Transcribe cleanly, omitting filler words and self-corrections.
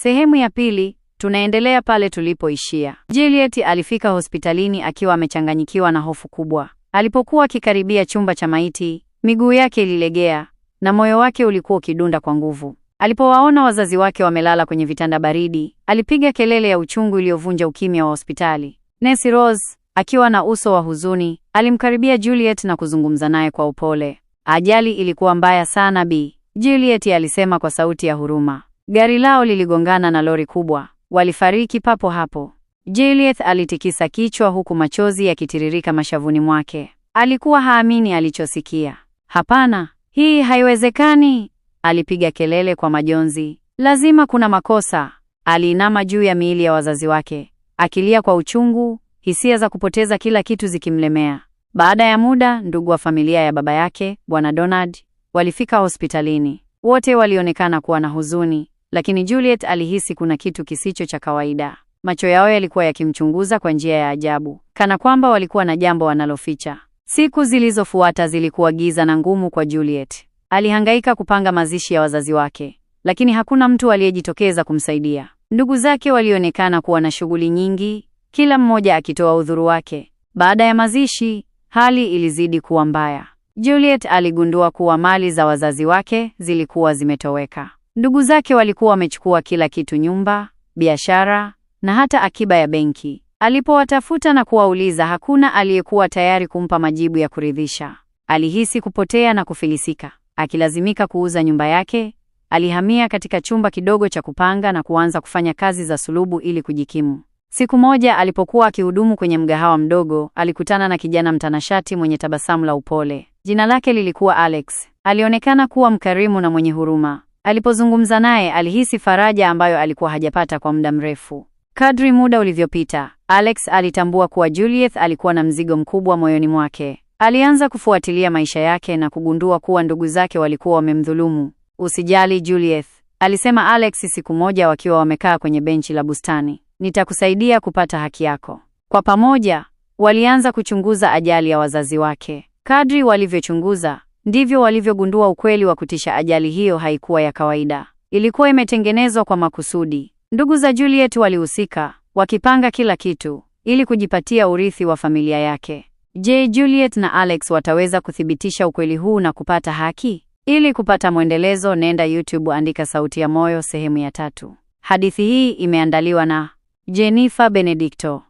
Sehemu ya pili, tunaendelea pale tulipoishia. Juliet alifika hospitalini akiwa amechanganyikiwa na hofu kubwa. Alipokuwa akikaribia chumba cha maiti, miguu yake ililegea na moyo wake ulikuwa ukidunda kwa nguvu. Alipowaona wazazi wake wamelala kwenye vitanda baridi, alipiga kelele ya uchungu iliyovunja ukimya wa hospitali. Nancy Rose, akiwa na uso wa huzuni, alimkaribia Juliet na kuzungumza naye kwa upole. Ajali ilikuwa mbaya sana Bi. Juliet alisema kwa sauti ya huruma. Gari lao liligongana na lori kubwa. Walifariki papo hapo. Juliet alitikisa kichwa huku machozi yakitiririka mashavuni mwake. Alikuwa haamini alichosikia. Hapana, hii haiwezekani, alipiga kelele kwa majonzi. Lazima kuna makosa. Aliinama juu ya miili ya wazazi wake, akilia kwa uchungu, hisia za kupoteza kila kitu zikimlemea. Baada ya muda, ndugu wa familia ya baba yake, Bwana Donald, walifika hospitalini. Wote walionekana kuwa na huzuni, lakini Juliet alihisi kuna kitu kisicho cha kawaida. Macho yao yalikuwa yakimchunguza kwa njia ya ajabu, kana kwamba walikuwa na jambo wanaloficha. Siku zilizofuata zilikuwa giza na ngumu kwa Juliet. Alihangaika kupanga mazishi ya wazazi wake, lakini hakuna mtu aliyejitokeza kumsaidia. Ndugu zake walionekana kuwa na shughuli nyingi, kila mmoja akitoa udhuru wake. Baada ya mazishi, hali ilizidi kuwa mbaya. Juliet aligundua kuwa mali za wazazi wake zilikuwa zimetoweka. Ndugu zake walikuwa wamechukua kila kitu: nyumba, biashara na hata akiba ya benki. Alipowatafuta na kuwauliza, hakuna aliyekuwa tayari kumpa majibu ya kuridhisha. Alihisi kupotea na kufilisika. Akilazimika kuuza nyumba yake, alihamia katika chumba kidogo cha kupanga na kuanza kufanya kazi za sulubu ili kujikimu. Siku moja alipokuwa akihudumu kwenye mgahawa mdogo, alikutana na kijana mtanashati mwenye tabasamu la upole. Jina lake lilikuwa Alex. Alionekana kuwa mkarimu na mwenye huruma. Alipozungumza naye, alihisi faraja ambayo alikuwa hajapata kwa muda mrefu. Kadri muda ulivyopita, Alex alitambua kuwa Juliet alikuwa na mzigo mkubwa moyoni mwake. Alianza kufuatilia maisha yake na kugundua kuwa ndugu zake walikuwa wamemdhulumu. Usijali Juliet, alisema Alex siku moja wakiwa wamekaa kwenye benchi la bustani. Nitakusaidia kupata haki yako. Kwa pamoja, walianza kuchunguza ajali ya wazazi wake. Kadri walivyochunguza, ndivyo walivyogundua ukweli wa kutisha. Ajali hiyo haikuwa ya kawaida. Ilikuwa imetengenezwa kwa makusudi. Ndugu za Juliet walihusika, wakipanga kila kitu ili kujipatia urithi wa familia yake. Je, Juliet na Alex wataweza kuthibitisha ukweli huu na kupata haki? Ili kupata mwendelezo, nenda YouTube, andika Sauti ya Moyo sehemu ya 3. Hadithi hii imeandaliwa na Jennifer Benedicto.